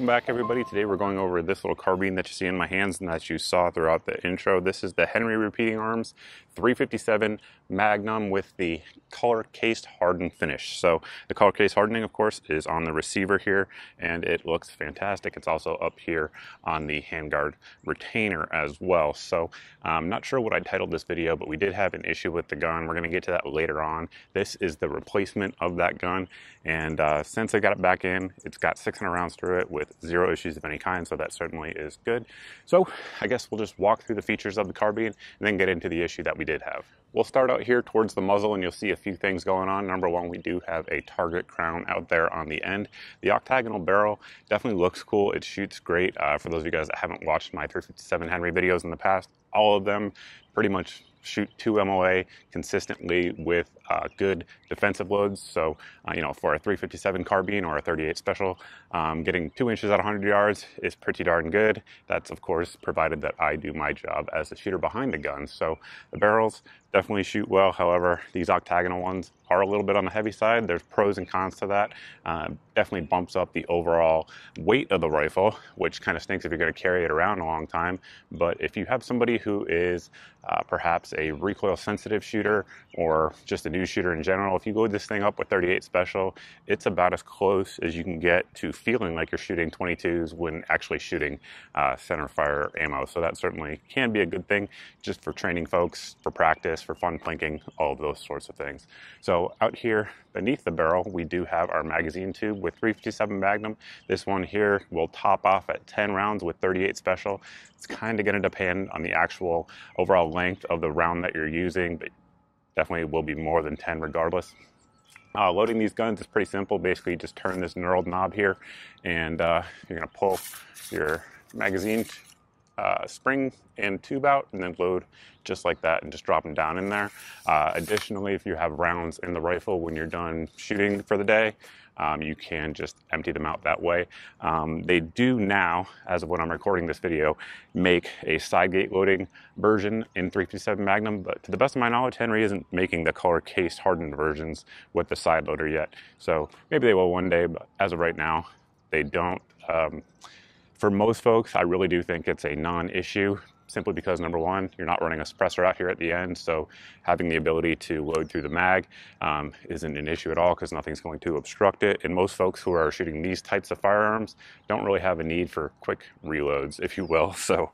Welcome back, everybody. Today we're going over this little carbine that you see in my hands and that you saw throughout the intro. This is the Henry Repeating Arms 357 Magnum with the color cased hardened finish. So the color case hardening, of course, is on the receiver here, and it looks fantastic. It's also up here on the handguard retainer as well. So I'm not sure what I titled this video, but we did have an issue with the gun. We're going to get to that later on. This is the replacement of that gun, and since I got it back in, it's got 600 rounds through it with zero issues of any kind, so that certainly is good. So I guess we'll just walk through the features of the carbine and then get into the issue that we did have. We'll start out here towards the muzzle, and you'll see a few things going on. Number one, we do have a target crown out there on the end. The octagonal barrel definitely looks cool. It shoots great. For those of you guys that haven't watched my 357 Henry videos in the past, all of them pretty much shoot 2 MOA consistently with good defensive loads. So, you know, for a 357 carbine or a 38 special, getting 2 inches at 100 yards is pretty darn good. That's, of course, provided that I do my job as the shooter behind the gun. So the barrels definitely shoot well. However, these octagonal ones are a little bit on the heavy side. There's pros and cons to that. Definitely bumps up the overall weight of the rifle, which kind of stinks if you're going to carry it around a long time. But if you have somebody who is perhaps a recoil sensitive shooter or just a new shooter in general, if you load this thing up with 38 special, it's about as close as you can get to feeling like you're shooting 22s when actually shooting center fire ammo. So that certainly can be a good thing just for training folks, for practice, for fun plinking, all of those sorts of things. So out here beneath the barrel, we do have our magazine tube with 357 Magnum. This one here will top off at 10 rounds with 38 special. It's kind of going to depend on the actual overall length of the round that you're using, but definitely will be more than 10 regardless. Loading these guns is pretty simple. Basically, just turn this knurled knob here, and you're going to pull your magazine spring and tube out, and then load just like that and just drop them down in there. Additionally, if you have rounds in the rifle when you're done shooting for the day, you can just empty them out that way. They do now, as of when I'm recording this video, make a side gate loading version in 357 Magnum, but to the best of my knowledge, Henry isn't making the color case hardened versions with the side loader yet. So maybe they will one day, but as of right now, they don't. For most folks, I really do think it's a non-issue, simply because, number one, you're not running a suppressor out here at the end, so having the ability to load through the mag isn't an issue at all because nothing's going to obstruct it. And most folks who are shooting these types of firearms don't really have a need for quick reloads, if you will. So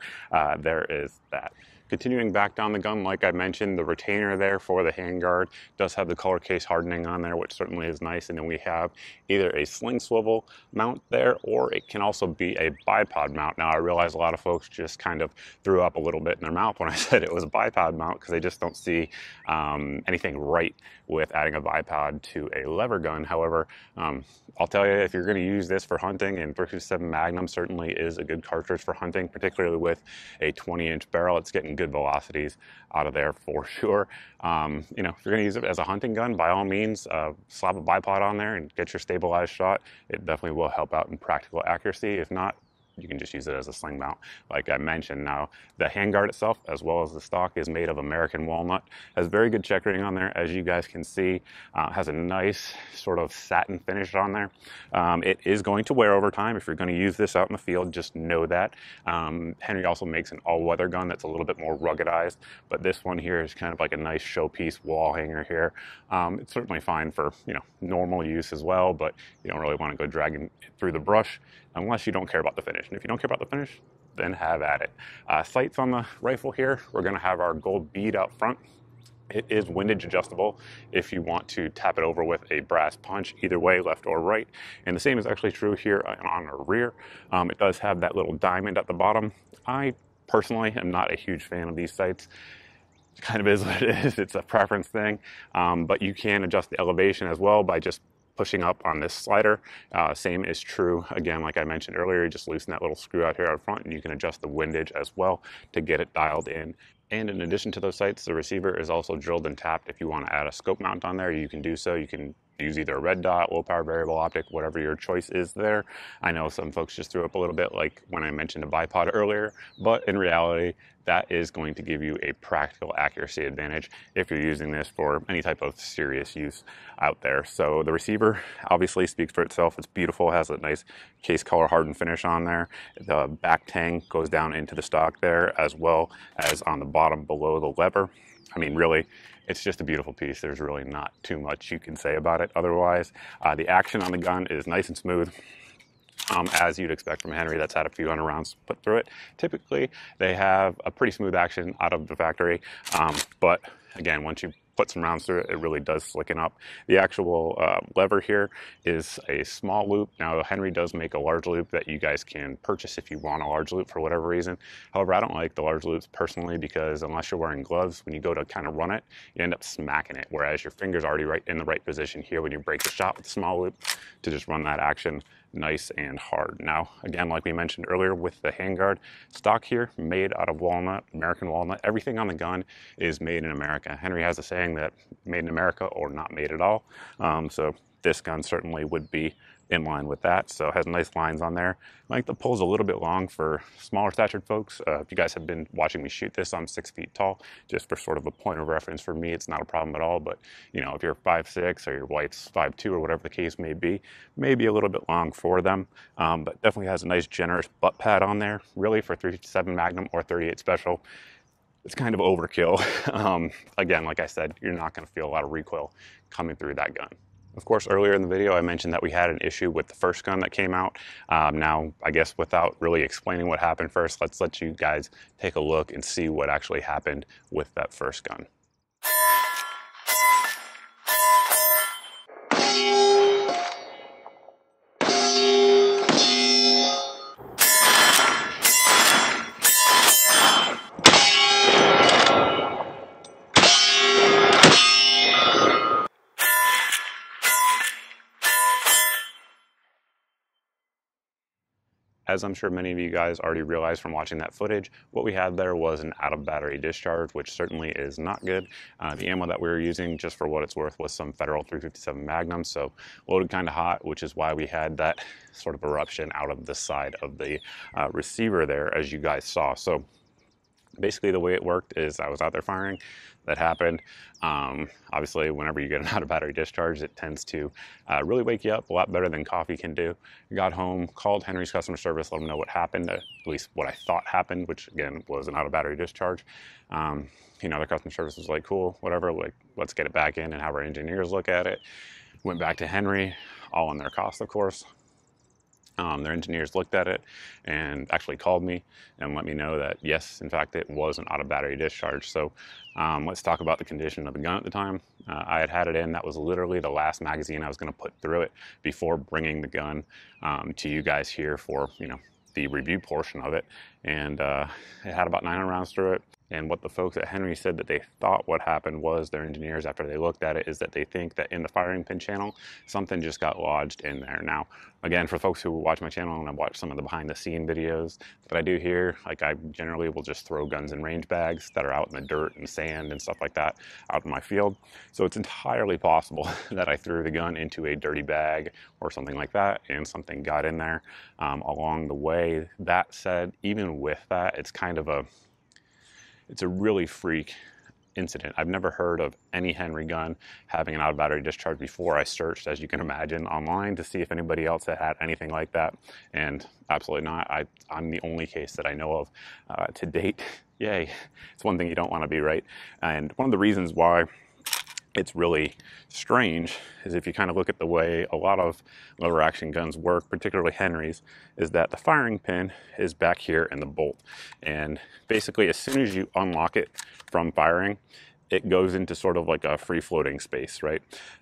there is that. Continuing back down the gun, like I mentioned, the retainer there for the handguard does have the color case hardening on there, which certainly is nice. And then we have either a sling swivel mount there, or it can also be a bipod mount. Now, I realize a lot of folks just kind of threw up a little bit in their mouth when I said it was a bipod mount, because they just don't see anything right with adding a bipod to a lever gun. However, I'll tell you, if you're going to use this for hunting, and 357 Magnum certainly is a good cartridge for hunting, particularly with a 20-inch barrel. It's getting good velocities out of there for sure. You know, if you're going to use it as a hunting gun, by all means, slap a bipod on there and get your stabilized shot. It definitely will help out in practical accuracy. If not, you can just use it as a sling mount, like I mentioned. Now, the handguard itself, as well as the stock, is made of American walnut. Has very good check rating on there, as you guys can see. Has a nice sort of satin finish on there. It is going to wear over time. If you're going to use this out in the field, just know that. Henry also makes an all-weather gun that's a little bit more ruggedized, but this one here is kind of like a nice showpiece wall hanger here. It's certainly fine for, you know, normal use as well, but you don't really want to go dragging it through the brush unless you don't care about the finish. And if you don't care about the finish, then have at it. Sights on the rifle here, we're going to have our gold bead out front. It is windage adjustable if you want to tap it over with a brass punch, either way, left or right. And the same is actually true here on the rear. It does have that little diamond at the bottom. I personally am not a huge fan of these sights. It kind of is what it is. It's a preference thing. But you can adjust the elevation as well by just pushing up on this slider. Same is true, again, like I mentioned earlier, you just loosen that little screw out here out front and you can adjust the windage as well to get it dialed in. And in addition to those sights, the receiver is also drilled and tapped. If you want to add a scope mount on there, you can do so. You can use either a red dot, low power variable optic, whatever your choice is there. I know some folks just threw up a little bit like when I mentioned a bipod earlier, but in reality, that is going to give you a practical accuracy advantage if you're using this for any type of serious use out there. So the receiver obviously speaks for itself. It's beautiful, has a nice case color hardened finish on there. The back tang goes down into the stock there, as well as on the bottom below the lever. I mean, really, it's just a beautiful piece. There's really not too much you can say about it otherwise. The action on the gun is nice and smooth. As you'd expect from a Henry that's had a few hundred rounds put through it. Typically, they have a pretty smooth action out of the factory, but again, once you put some rounds through it, it really does slicken up. The actual lever here is a small loop. Now, Henry does make a large loop that you guys can purchase if you want a large loop for whatever reason. However, I don't like the large loops personally because unless you're wearing gloves, when you go to kind of run it, you end up smacking it, whereas your finger's already right in the right position here when you break the shot with the small loop to just run that action nice and hard. Now, again, like we mentioned earlier with the handguard, stock here, made out of walnut, American walnut. Everything on the gun is made in America. Henry has a saying that made in America or not made at all. So this gun certainly would be in line with that. So it has nice lines on there. I think the pull's a little bit long for smaller statured folks. If you guys have been watching me shoot this, I'm 6 feet tall. Just for sort of a point of reference for me, it's not a problem at all. But you know, if you're 5'6" or your wife's 5'2" or whatever the case may be, maybe a little bit long for them. But definitely has a nice generous butt pad on there. Really for 357 Magnum or 38 Special, it's kind of overkill. Again, like I said, you're not going to feel a lot of recoil coming through that gun. Of course, earlier in the video, I mentioned that we had an issue with the first gun that came out. Now, I guess without really explaining what happened first, let's let you guys take a look and see what actually happened with that first gun. As I'm sure many of you guys already realized from watching that footage, what we had there was an out of battery discharge, which certainly is not good. The ammo that we were using, just for what it's worth, was some Federal 357 Magnum, so loaded kind of hot, which is why we had that sort of eruption out of the side of the receiver there, as you guys saw. So basically the way it worked is I was out there firing. That happened. Obviously, whenever you get an out of battery discharge, it tends to really wake you up a lot better than coffee can do. I got home, called Henry's customer service, let them know what happened, at least what I thought happened, which again was an out of battery discharge. You know, the customer service was like, cool, whatever, like, let's get it back in and have our engineers look at it. Went back to Henry, all on their cost, of course. Their engineers looked at it and actually called me and let me know that yes, in fact, it was an out of battery discharge. So let's talk about the condition of the gun at the time. I had it in. That was literally the last magazine I was going to put through it before bringing the gun to you guys here for, you know, the review portion of it. And it had about 900 rounds through it. And what the folks at Henry said that they thought what happened was, their engineers, after they looked at it, is that they think that in the firing pin channel, something just got lodged in there. Now, again, for folks who watch my channel and have watched some of the behind the scene videos that I do here, like I generally will just throw guns in range bags that are out in the dirt and sand and stuff like that out in my field. So it's entirely possible that I threw the gun into a dirty bag or something like that and something got in there along the way. That said, even with that, it's a really freak incident. I've never heard of any Henry gun having an out of battery discharge before. I searched, as you can imagine, online to see if anybody else had anything like that, and absolutely not. I'm the only case that I know of to date. Yay. It's one thing you don't want to be, right? And one of the reasons why it's really strange is if you kind of look at the way a lot of lever action guns work, particularly Henry's, is that the firing pin is back here in the bolt. And basically, as soon as you unlock it from firing, it goes into sort of like a free floating space, right?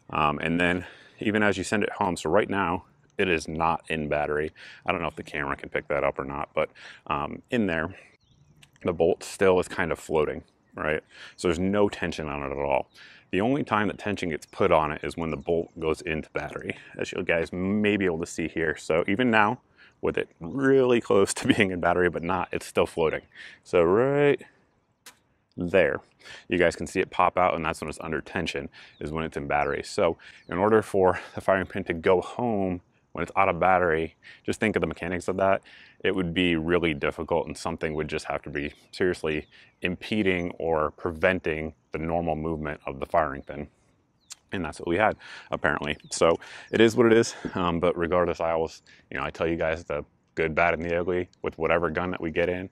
And then even as you send it home, so right now, it is not in battery. I don't know if the camera can pick that up or not, but in there, the bolt still is kind of floating, right? So there's no tension on it at all. The only time that tension gets put on it is when the bolt goes into battery, as you guys may be able to see here. So even now, with it really close to being in battery, but not, it's still floating. So right there. You guys can see it pop out, and that's when it's under tension, is when it's in battery. So in order for the firing pin to go home when it's out of battery, just think of the mechanics of that. It would be really difficult, and something would just have to be seriously impeding or preventing the normal movement of the firing pin. And that's what we had, apparently. So it is what it is. But regardless, I always, I tell you guys the good, bad, and the ugly with whatever gun that we get in.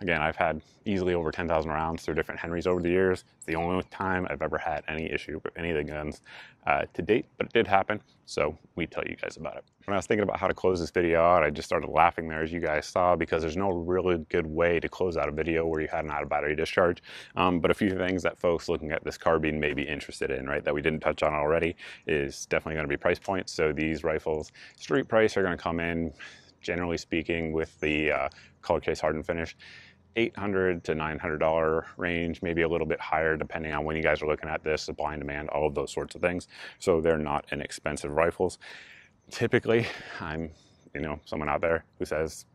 Again, I've had easily over 10,000 rounds through different Henrys over the years. It's the only time I've ever had any issue with any of the guns to date, but it did happen, so we tell you guys about it. When I was thinking about how to close this video out, I just started laughing there, as you guys saw, because there's no really good way to close out a video where you had an out of battery discharge. But a few things that folks looking at this carbine may be interested in, right, that we didn't touch on already, is definitely going to be price points. So these rifles, street price, are going to come in, generally speaking, with the color case hardened finish, $800 to $900 range, maybe a little bit higher depending on when you guys are looking at this, supply and demand, all of those sorts of things. So they're not inexpensive rifles. Typically, I'm someone out there who says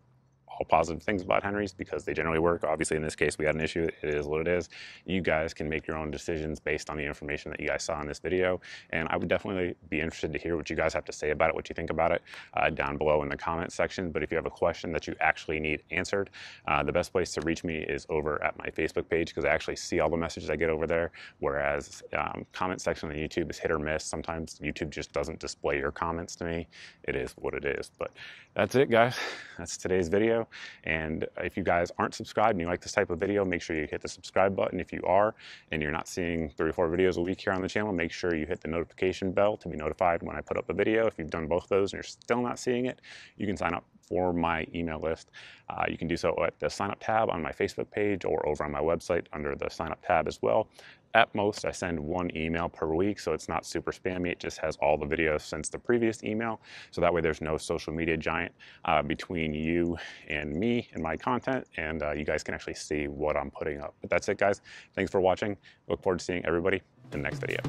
all positive things about Henrys because they generally work. Obviously, in this case, we had an issue. It is what it is. You guys can make your own decisions based on the information that you guys saw in this video. And I would definitely be interested to hear what you guys have to say about it, what you think about it, down below in the comment section. But if you have a question that you actually need answered, the best place to reach me is over at my Facebook page, because I actually see all the messages I get over there. Whereas comment section on YouTube is hit or miss. Sometimes YouTube just doesn't display your comments to me. It is what it is. But that's it, guys. That's today's video. And if you guys aren't subscribed and you like this type of video, make sure you hit the subscribe button. If you are and you're not seeing 3 or 4 videos a week here on the channel, make sure you hit the notification bell to be notified when I put up a video. If you've done both those and you're still not seeing it, you can sign up for my email list. You can do so at the sign up tab on my Facebook page or over on my website under the sign up tab as well. At most, I send 1 email per week, so it's not super spammy. It just has all the videos since the previous email, so that way there's no social media giant between you and me and my content, and you guys can actually see what I'm putting up. But that's it, guys. Thanks for watching. Look forward to seeing everybody in the next video.